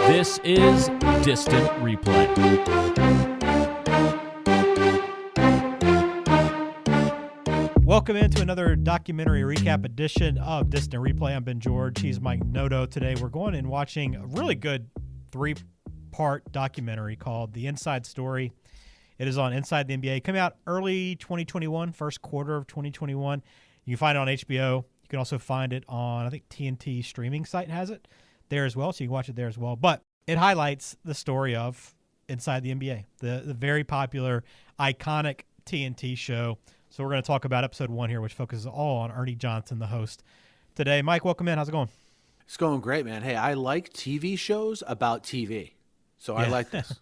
This is Distant Replay. Welcome into another documentary recap edition of Distant Replay. I'm Ben George. He's Mike Noto. Today we're going and watching a really good three-part documentary called The Inside Story. It is on Inside the NBA. Coming out early 2021, first quarter of 2021. You can find it on HBO. You can also find it on, I think, TNT streaming site has it there as well, so you can watch it there as well. But it highlights the story of Inside the NBA, the very popular, iconic TNT show. So we're going to talk about episode 1 here, which focuses all on Ernie Johnson, the host. Today, Mike, welcome in. How's it going? It's going great, man. Hey, I like TV shows about TV, so I like this.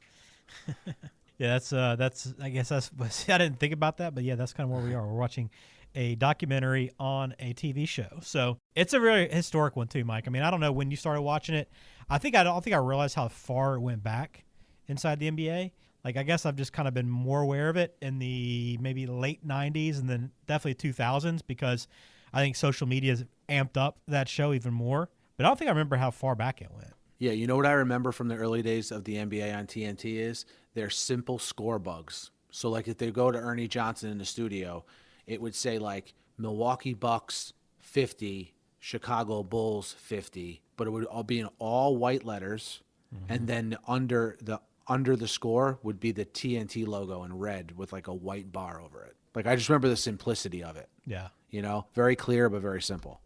Yeah, that's. I guess that's. I didn't think about that, but yeah, that's kind of where we are. We're watching a documentary on a TV show, so it's a very historic one too, Mike. I mean, I don't know when you started watching it. I don't think I realized how far it went back inside the NBA. Like, I guess I've just kind of been more aware of it in the maybe late 90s and then definitely 2000s because I think social media has amped up that show even more. But I don't think I remember how far back it went. Yeah, you know what I remember from the early days of the NBA on TNT is they're simple score bugs. So, like, if they go to Ernie Johnson in the studio, it would say, like, Milwaukee Bucks 50, Chicago Bulls 50, but it would all be in all white letters, and then under the score would be the TNT logo in red with like a white bar over it. Like, I just remember the simplicity of it. Yeah. You know, very clear, but very simple.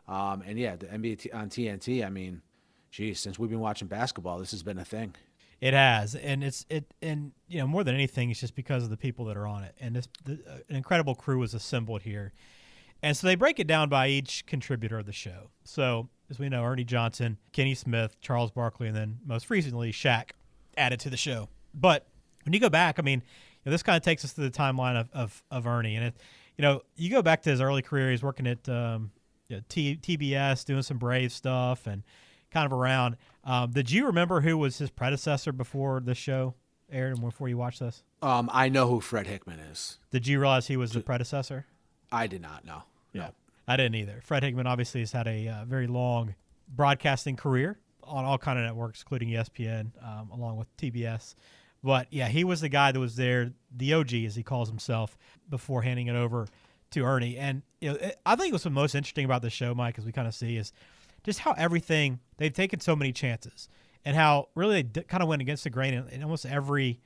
And yeah, the NBA on TNT, I mean, geez, since we've been watching basketball, this has been a thing. It has. And and you know, more than anything, it's just because of the people that are on it. And an incredible crew is assembled here. And so they break it down by each contributor of the show. So as we know, Ernie Johnson, Kenny Smith, Charles Barkley, and then most recently Shaq added to the show. But when you go back, I mean, you know, this kind of takes us to the timeline of Ernie. And, you go back to his early career. He's working at TBS, doing some Brave stuff and kind of around. Did you remember who was his predecessor before the show aired and before you watched this? I know who Fred Hickman is. Did you realize he was the predecessor? I did not know. Yeah, No. I didn't either. Fred Hickman obviously has had a very long broadcasting career on all kind of networks, including ESPN, along with TBS. But, yeah, he was the guy that was there, the OG, as he calls himself, before handing it over to Ernie. And I think what's the most interesting about the show, Mike, as we kind of see, is just how they've taken so many chances and how really they kind of went against the grain in almost every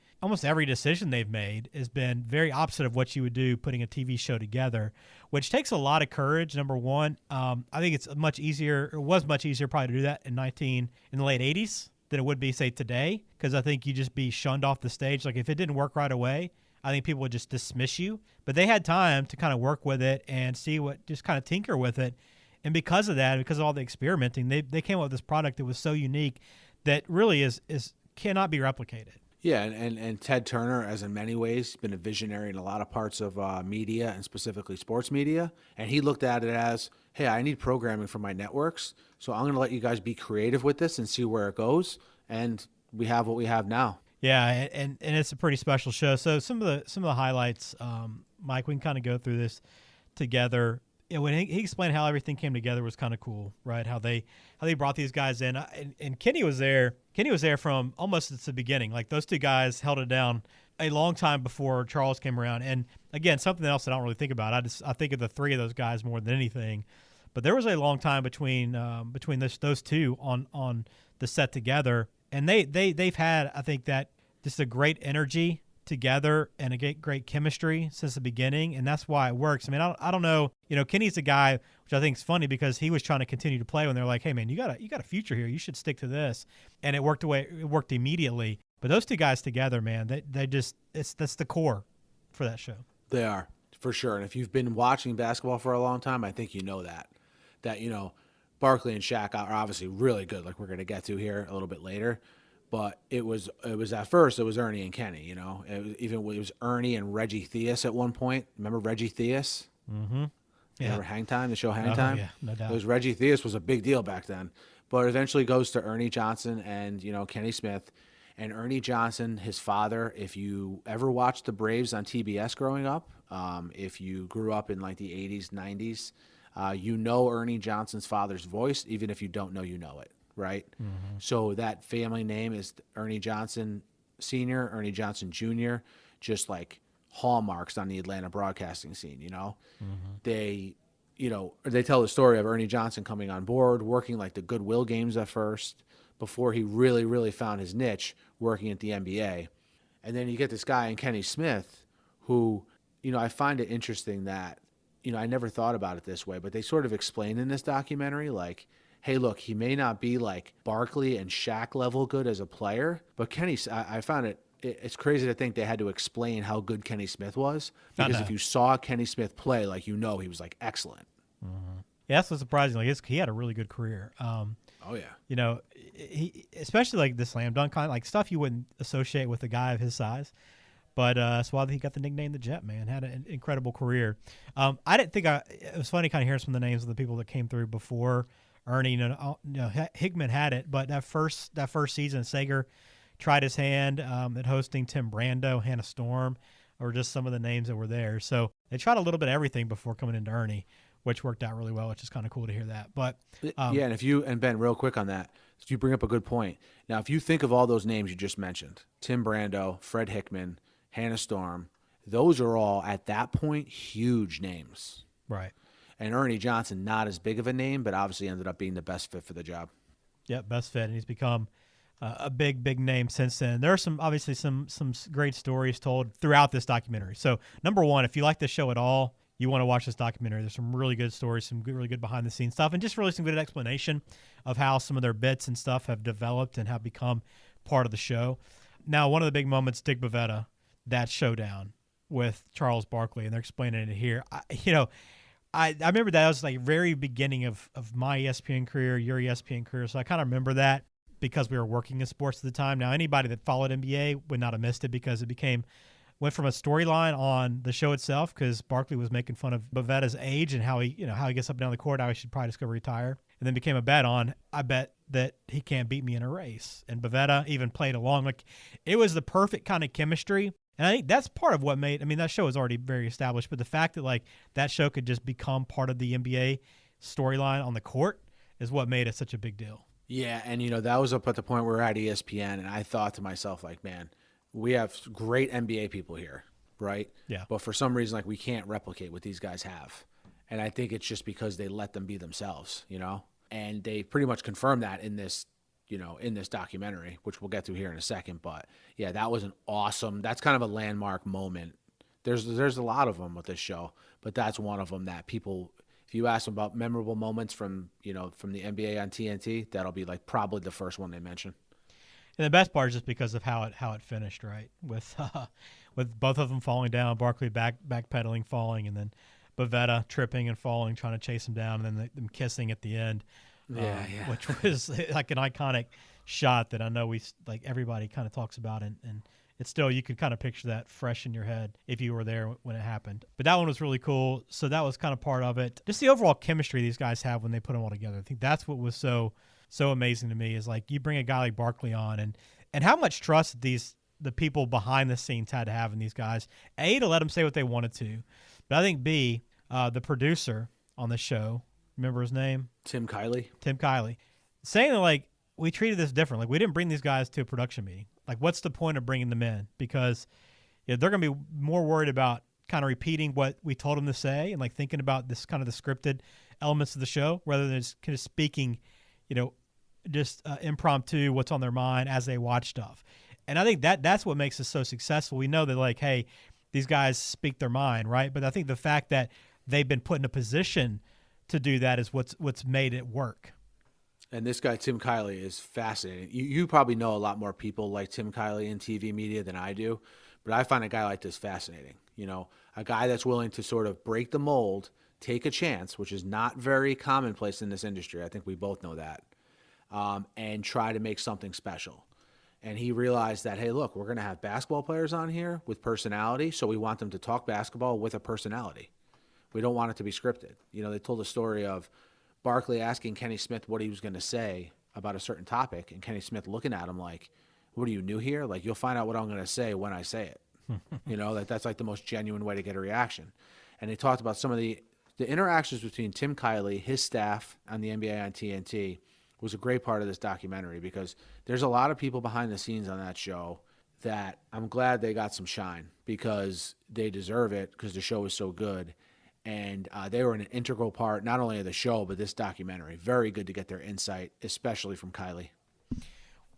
decision they've made has been very opposite of what you would do putting a TV show together, which takes a lot of courage. Number one, I think it was much easier probably to do that in the late 80s than it would be, say, today, because I think you just be shunned off the stage. Like, if it didn't work right away, I think people would just dismiss you. But they had time to kind of work with it and just kind of tinker with it. And because of that, because of all the experimenting, they came up with this product that was so unique that really cannot be replicated. Yeah, and Ted Turner, as in many ways, been a visionary in a lot of parts of media and specifically sports media. And he looked at it as, hey, I need programming for my networks, so I'm going to let you guys be creative with this and see where it goes. And we have what we have now. Yeah, and it's a pretty special show. So some of the highlights, Mike, we can kind of go through this together. When he explained how everything came together was kind of cool, right? How they brought these guys in, and Kenny was there. Kenny was there from almost at the beginning. Like, those two guys held it down a long time before Charles came around. And again, something else I don't really think about. I think of the three of those guys more than anything. But there was a long time between those two on the set together, and they've had, I think, that just a great energy together and a great chemistry since the beginning, and that's why it works. I mean, I don't know. Kenny's a guy, which I think is funny because he was trying to continue to play when they're like, "Hey, man, you got a future here. You should stick to this," and it worked immediately. But those two guys together, man, that's the core for that show. They are, for sure. And if you've been watching basketball for a long time, I think you know that Barkley and Shaq are obviously really good, like we're going to get to here a little bit later. But it was at first it was Ernie and Kenny. It was Ernie and Reggie Theus at one point. Remember Reggie Theus? Mm-hmm. Yeah. Remember Hang Time, the show Hang Time? Yeah, no doubt. It was Reggie Theus was a big deal back then, but eventually goes to Ernie Johnson and Kenny Smith, and Ernie Johnson, his father. If you ever watched the Braves on TBS growing up, if you grew up in like the 80s, 90s, Ernie Johnson's father's voice. Even if you don't know, you know it. right? So that family name is Ernie Johnson Sr., Ernie Johnson Jr., just like hallmarks on the Atlanta broadcasting scene, They, they tell the story of Ernie Johnson coming on board, working like the Goodwill games at first, before he really, really found his niche working at the NBA. And then you get this guy in Kenny Smith who, I find it interesting that, I never thought about it this way, but they sort of explain in this documentary, like, hey, look, he may not be like Barkley and Shaq level good as a player, but I found it's crazy to think they had to explain how good Kenny Smith was, because if you saw Kenny Smith play, like, he was like excellent. Yeah, that's what's surprising. Like, he had a really good career. Oh yeah. He especially like the slam dunk kind, like stuff you wouldn't associate with a guy of his size. But that's why he got the nickname the Jet, man. Had an incredible career. I didn't think it was funny kind of hearing some of the names of the people that came through before Ernie. Hickman had it, but that first season, Sager tried his hand at hosting. Tim Brando, Hannah Storm, or just some of the names that were there. So they tried a little bit of everything before coming into Ernie, which worked out really well, which is kind of cool to hear that. But yeah, and Ben, real quick on that, you bring up a good point. Now, if you think of all those names you just mentioned, Tim Brando, Fred Hickman, Hannah Storm, those are all at that point huge names, right? And Ernie Johnson, not as big of a name, but obviously ended up being the best fit for the job. Yeah, best fit, and he's become a big name since then. There are some great stories told throughout this documentary. So number one, if you like this show at all, you want to watch this documentary. There's some really good stories, some really good behind the scenes stuff, and just really some good explanation of how some of their bits and stuff have developed and have become part of the show. Now, one of the big moments, Dick Bavetta, that showdown with Charles Barkley, and they're explaining it here. I remember that was like very beginning of my ESPN career, your ESPN career. So I kind of remember that because we were working in sports at the time. Now, anybody that followed NBA would not have missed it because it went from a storyline on the show itself, because Barkley was making fun of Bavetta's age and how he gets up and down the court, how he should probably just go retire, and then became a bet on, I bet that he can't beat me in a race. And Bavetta even played along. Like, it was the perfect kind of chemistry. And I think that's part of what that show is already very established, but the fact that like that show could just become part of the NBA storyline on the court is what made it such a big deal. Yeah, and that was up at the point where we're at ESPN, and I thought to myself, like, man, we have great NBA people here, right? Yeah. But for some reason, like, we can't replicate what these guys have. And I think it's just because they let them be themselves, And they pretty much confirmed that in this documentary, which we'll get to here in a second. But yeah, that was an awesome, that's kind of a landmark moment. There's a lot of them with this show, but that's one of them that people, if you ask them about memorable moments from the NBA on TNT, that'll be like probably the first one they mention. And the best part is just because of how it finished, right? With both of them falling down, Barkley backpedaling, falling, and then Bavetta tripping and falling, trying to chase him down, and then them kissing at the end. Yeah. Which was like an iconic shot that I know everybody kind of talks about, and it's still, you can kind of picture that fresh in your head if you were there when it happened. But that one was really cool. So that was kind of part of it. Just the overall chemistry these guys have when they put them all together. I think that's what was so amazing to me, is like you bring a guy like Barkley on, and how much trust the people behind the scenes had to have in these guys. A, to let them say what they wanted to, but I think B, the producer on the show, remember his name? Tim Kiley, saying that like we treated this different. Like, we didn't bring these guys to a production meeting. Like, what's the point of bringing them in? Because they're going to be more worried about kind of repeating what we told them to say and like thinking about this kind of the scripted elements of the show rather than just kind of speaking, just impromptu what's on their mind as they watch stuff. And I think that's what makes us so successful. We know that like, hey, these guys speak their mind, right? But I think the fact that they've been put in a position to do that is what's made it work. And this guy, Tim Kiley, is fascinating. You probably know a lot more people like Tim Kiley in TV media than I do, but I find a guy like this fascinating. A guy that's willing to sort of break the mold, take a chance, which is not very commonplace in this industry. I think we both know that, and try to make something special. And he realized that, hey, look, we're going to have basketball players on here with personality, so we want them to talk basketball with a personality. We don't want it to be scripted. They told a story of Barkley asking Kenny Smith what he was going to say about a certain topic, and Kenny Smith looking at him like, what are you, new here? Like, you'll find out what I'm going to say when I say it. That's like the most genuine way to get a reaction. And they talked about some of the interactions between Tim Kiley, his staff on the NBA on TNT, was a great part of this documentary, because there's a lot of people behind the scenes on that show that I'm glad they got some shine, because they deserve it, because the show is so good. And they were an integral part, not only of the show, but this documentary. Very good to get their insight, especially from Kylie.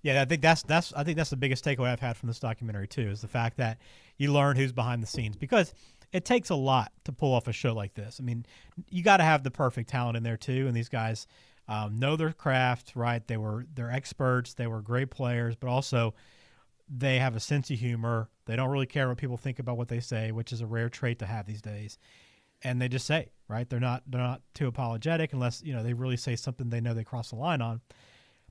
Yeah, I think that's the biggest takeaway I've had from this documentary too, is the fact that you learn who's behind the scenes, because it takes a lot to pull off a show like this. I mean, you got to have the perfect talent in there too, and these guys know their craft, right? They're experts, they were great players, but also they have a sense of humor. They don't really care what people think about what they say, which is a rare trait to have these days. And they just say, right? They're not too apologetic unless, they really say something they know they cross the line on.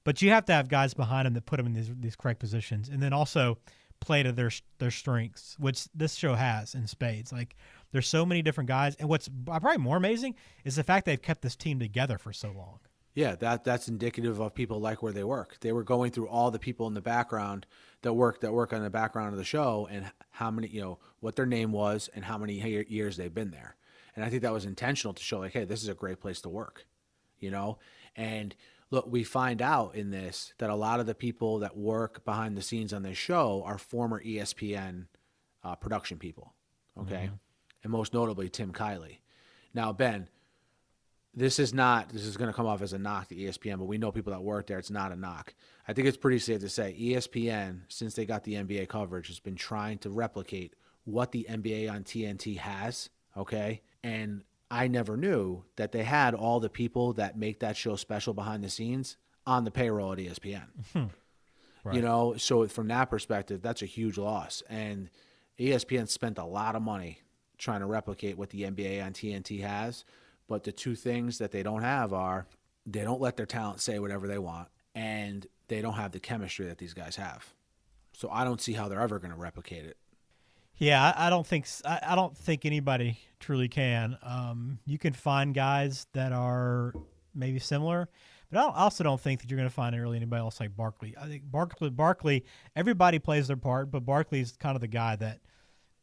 But you have to have guys behind them that put them in these correct positions, and then also play to their strengths, which this show has in spades. Like, there's so many different guys, and what's probably more amazing is the fact they've kept this team together for so long. Yeah, that's indicative of people like where they work. They were going through all the people in the background that work on the background of the show, and how many, what their name was and how many years they've been there. And I think that was intentional to show, like, hey, this is a great place to work, And look, we find out in this that a lot of the people that work behind the scenes on this show are former ESPN production people, okay? Mm-hmm. And most notably, Tim Kiley. Now, Ben, this is going to come off as a knock to ESPN, but we know people that work there. It's not a knock. I think it's pretty safe to say ESPN, since they got the NBA coverage, has been trying to replicate what the NBA on TNT has, okay? And I never knew that they had all the people that make that show special behind the scenes on the payroll at ESPN. Right. So from that perspective, that's a huge loss. And ESPN spent a lot of money trying to replicate what the NBA on TNT has. But the two things that they don't have are they don't let their talent say whatever they want, and they don't have the chemistry that these guys have. So I don't see how they're ever going to replicate it. Yeah, I don't think anybody truly can. You can find guys that are maybe similar, but I also don't think that you're going to find really anybody else like Barkley. I think Barkley, everybody plays their part, but Barkley's kind of the guy that,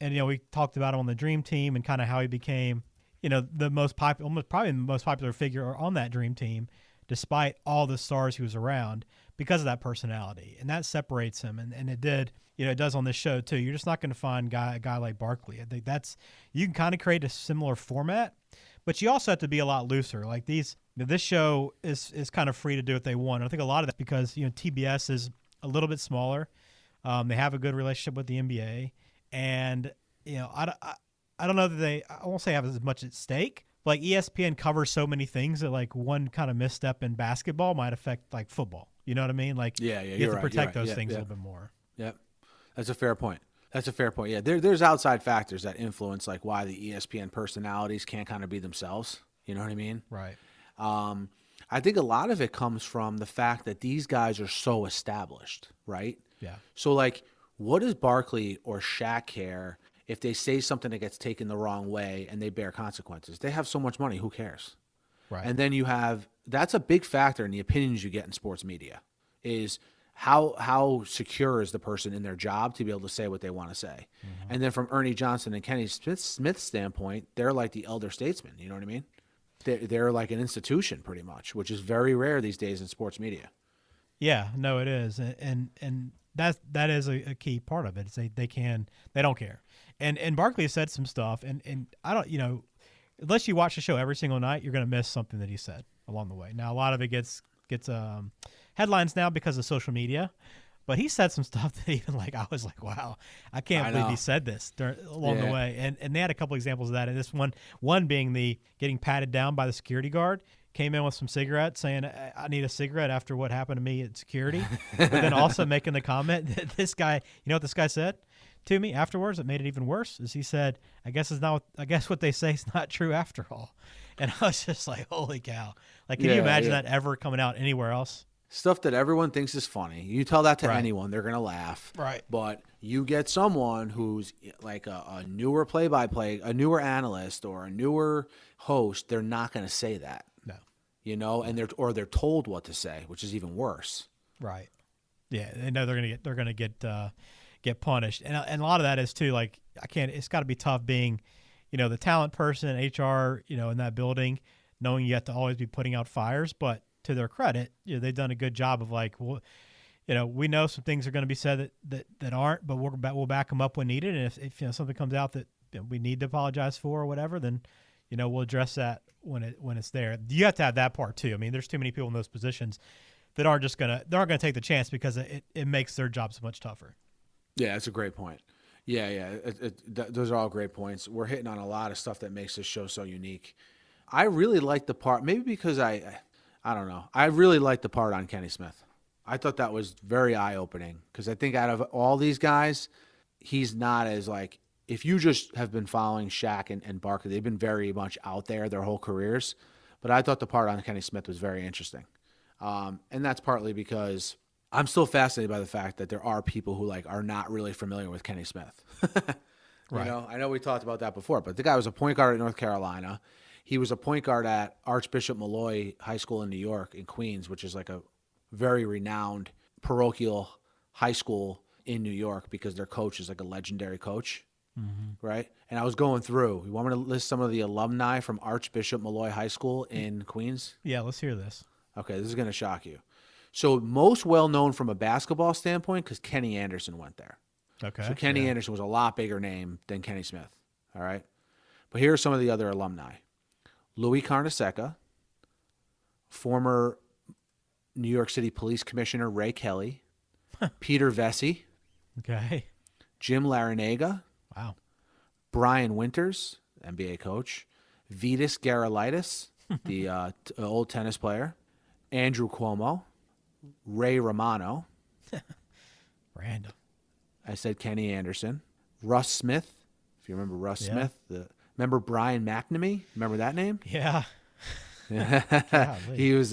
and we talked about him on the Dream Team and kind of how he became, the most popular, probably the most popular figure on that Dream Team, despite all the stars he was around, because of that personality, and that separates him, and it did. It does on this show too. You're just not going to find a guy like Barkley. I think you can kind of create a similar format, but you also have to be a lot looser. Like this show is kind of free to do what they want. I think a lot of that's because TBS is a little bit smaller. They have a good relationship with the NBA, and I don't know that I won't say have as much at stake. Like ESPN covers so many things that like one kind of misstep in basketball might affect like football. You know what I mean? Like you have to protect those things a little bit more. Yep. That's a fair point. Yeah, there's outside factors that influence like why the ESPN personalities can't kind of be themselves. You know what I mean? Right. I think a lot of it comes from the fact that these guys are so established, right? Yeah. So like, what does Barkley or Shaq care if they say something that gets taken the wrong way and they bear consequences? They have so much money. Who cares? Right. And then that's a big factor in the opinions you get in sports media is how secure is the person in their job to be able to say what they want to say. Mm-hmm. And then from Ernie Johnson and Kenny Smith's standpoint, they're like the elder statesmen. You know what I mean? They're like an institution pretty much, which is very rare these days in sports media. Yeah, no, it is. And that is a key part of it. Is they don't care. And Barkley said some stuff, and I don't, unless you watch the show every single night, you're going to miss something that he said along the way. Now, a lot of it gets headlines now because of social media, but he said some stuff that even I was like, wow, I can't believe he said this along the way. And they had a couple examples of that. And this one being the getting patted down by the security guard, came in with some cigarettes saying, I need a cigarette after what happened to me at security. But then also making the comment that this guy, you know what this guy said to me afterwards? It made it even worse. Is he said, I guess what they say is not true after all. And I was just like, holy cow. Like, can you imagine that ever coming out anywhere else? Stuff that everyone thinks is funny. You tell that to anyone, they're going to laugh. Right. But you get someone who's like a newer play-by-play, a newer analyst or a newer host, they're not going to say that. No. And they're told what to say, which is even worse. Right. Yeah, they know they're going to get punished. And a lot of that is too, like, it's got to be tough being, the talent person, HR, in that building, knowing you have to always be putting out fires, but to their credit, they've done a good job of like, well, we know some things are going to be said that aren't, but we'll back them up when needed. And if something comes out that we need to apologize for or whatever, then we'll address that when it's there. You have to have that part too. I mean, there's too many people in those positions that aren't going to take the chance because it makes their job so much tougher. Yeah, that's a great point. Yeah. Those are all great points. We're hitting on a lot of stuff that makes this show so unique. I really like the part, maybe because I don't know. I really like the part on Kenny Smith. I thought that was very eye-opening because I think out of all these guys, he's not as like, if you just have been following Shaq and Barkley, they've been very much out there their whole careers. But I thought the part on Kenny Smith was very interesting. And that's partly because I'm still fascinated by the fact that there are people who like are not really familiar with Kenny Smith. Right. I know we talked about that before, but the guy was a point guard at North Carolina. He was a point guard at Archbishop Malloy High School in New York, in Queens, which is like a very renowned parochial high school in New York because their coach is like a legendary coach, right? And I was going through. You want me to list some of the alumni from Archbishop Malloy High School in Queens? Yeah, let's hear this. Okay, this is going to shock you. So most well-known from a basketball standpoint because Kenny Anderson went there. Okay. So Kenny Anderson was a lot bigger name than Kenny Smith, all right? But here are some of the other alumni. Louis Carnesecca, former New York City Police Commissioner Ray Kelly, Peter Vesey, Okay. Jim Larinaga, Wow. Brian Winters, NBA coach, Vitas Gerulaitis, the old tennis player, Andrew Cuomo, Ray Romano. Random. I said Kenny Anderson, Russ Smith, if you remember Russ Smith. Remember Brian McNamee? Remember that name? Yeah. He was,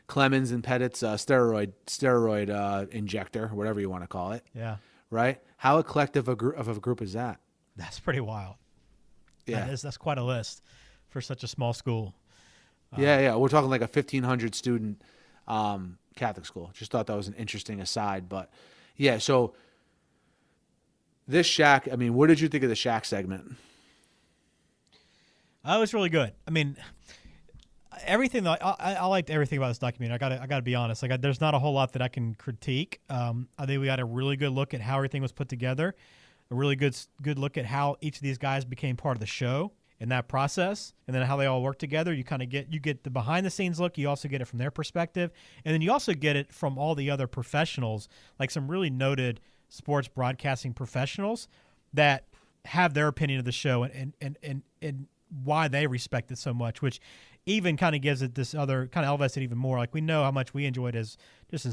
Clemens and Pettit's steroid injector, or whatever you want to call it. Yeah. Right? How eclectic of a group is that? That's pretty wild. Yeah. That's quite a list for such a small school. Yeah. We're talking like a 1,500 student Catholic school. Just thought that was an interesting aside. But, yeah, so this Shaq, I mean, what did you think of the Shaq segment? It was really good. I mean, everything that I liked everything about this documentary. I gotta be honest. Like, there's not a whole lot that I can critique. I think we got a really good look at how everything was put together, a really good look at how each of these guys became part of the show in that process, and then how they all work together. You kind of get the behind the scenes look. You also get it from their perspective, and then you also get it from all the other professionals, like some really noted sports broadcasting professionals that have their opinion of the show and why they respect it so much, which even kind of gives it this other kind of elevates it even more. Like, we know how much we enjoy it as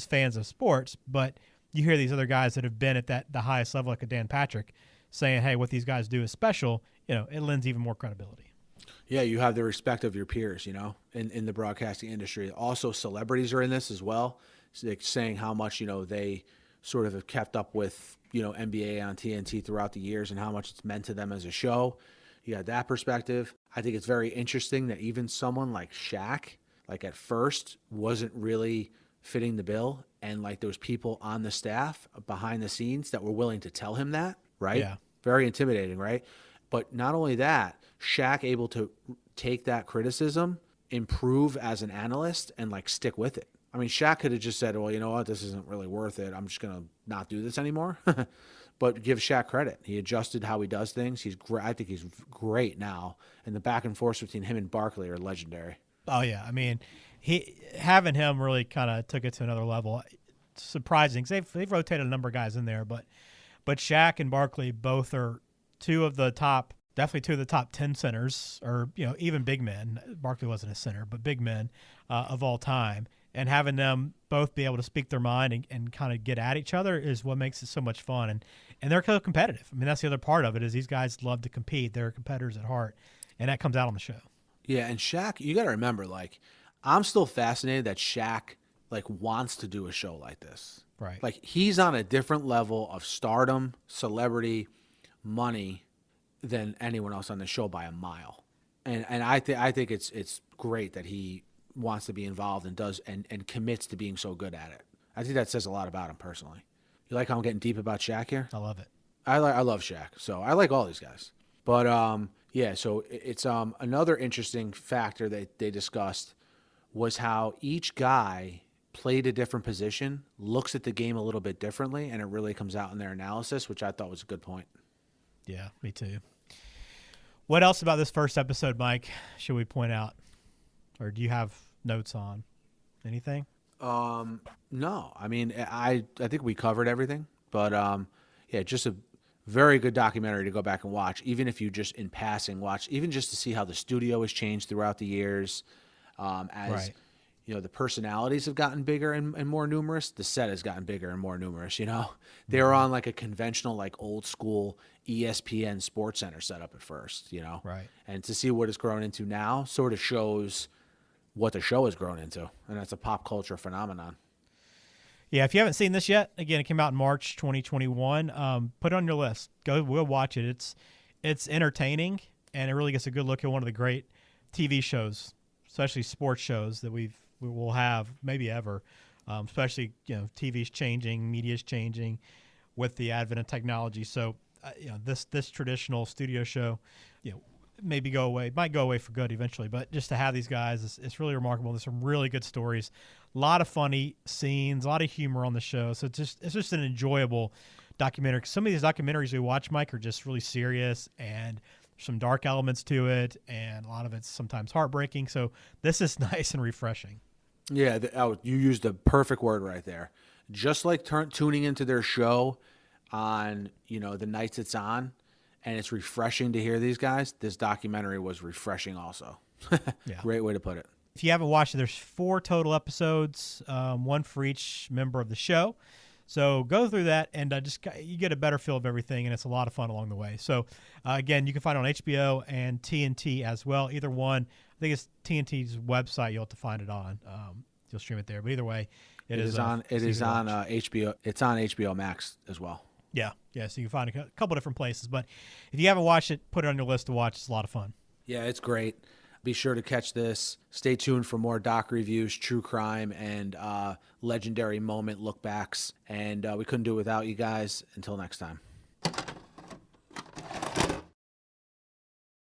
fans of sports, but you hear these other guys that have been at the highest level, like a Dan Patrick, saying, hey, what these guys do is special. It lends even more credibility. Yeah, you have the respect of your peers, in the broadcasting industry. Also, celebrities are in this as well, like saying how much, they sort of have kept up with, NBA on TNT throughout the years and how much it's meant to them as a show. You got that perspective. I think it's very interesting that even someone like Shaq, like at first, wasn't really fitting the bill. And like there was people on the staff behind the scenes that were willing to tell him that, right? Yeah. Very intimidating, right? But not only that, Shaq able to take that criticism, improve as an analyst, and like stick with it. I mean, Shaq could have just said, well, you know what, this isn't really worth it. I'm just going to not do this anymore. But give Shaq credit. He adjusted how he does things. I think he's great now. And the back and forth between him and Barkley are legendary. Oh, yeah. I mean, having him really kind of took it to another level. Surprising, because they've rotated a number of guys in there. But Shaq and Barkley both are definitely two of the top 10 centers, or, even big men. Barkley wasn't a center, but big men of all time. And having them both be able to speak their mind and kind of get at each other is what makes it so much fun. And they're so competitive. I mean, that's the other part of it, is these guys love to compete. They're competitors at heart, and that comes out on the show. Yeah, and Shaq, you got to remember, like, I'm still fascinated that Shaq, like, wants to do a show like this. Right. Like, he's on a different level of stardom, celebrity, money than anyone else on the show by a mile. And I think it's great that he wants to be involved and does and commits to being so good at it. I think that says a lot about him personally. You like how I'm getting deep about Shaq here? I love it. I love Shaq. So I like all these guys. But yeah, so it's another interesting factor that they discussed was how each guy played a different position, looks at the game a little bit differently, and it really comes out in their analysis, which I thought was a good point. Yeah, me too. What else about this first episode, Mike, should we point out? Or do you have notes on anything? No, I mean, I think we covered everything, but yeah, just a very good documentary to go back and watch, even if you just in passing watch, even just to see how the studio has changed throughout the years. As Right. you know, the personalities have gotten bigger and more numerous. The set has gotten bigger and more numerous. You know, they were on like a conventional, like old school ESPN Sports Center setup at first. You know, Right. and to see what it's grown into now sort of shows what the show has grown into, and that's a pop culture phenomenon. Yeah, if you haven't seen this yet, again, it came out in March 2021. Put it on your list. We'll watch it. It's entertaining, and it really gets a good look at one of the great TV shows, especially sports shows that we will have maybe ever. Especially, TV's changing, media's changing with the advent of technology. So, this traditional studio show, maybe might go away for good eventually, but just to have these guys, it's really remarkable. There's some really good stories, a lot of funny scenes, a lot of humor on the show. So it's just an enjoyable documentary. Some of these documentaries we watch, Mike, are just really serious and some dark elements to it, and a lot of it's sometimes heartbreaking. So this is nice and refreshing. Yeah, you used the perfect word right there. Just like tuning into their show on, the nights it's on, and it's refreshing to hear these guys, this documentary was refreshing also. Yeah. Great way to put it. If you haven't watched it, there's 4 total episodes, one for each member of the show. So go through that, and you get a better feel of everything, and it's a lot of fun along the way. So, again, you can find it on HBO and TNT as well. Either one. I think it's TNT's website you'll have to find it on. You'll stream it there. But either way, it is on HBO. It's on HBO Max as well. Yeah. So you can find it a couple different places. But if you haven't watched it, put it on your list to watch. It's a lot of fun. Yeah, it's great. Be sure to catch this. Stay tuned for more doc reviews, true crime, and legendary moment look backs. And we couldn't do it without you guys. Until next time.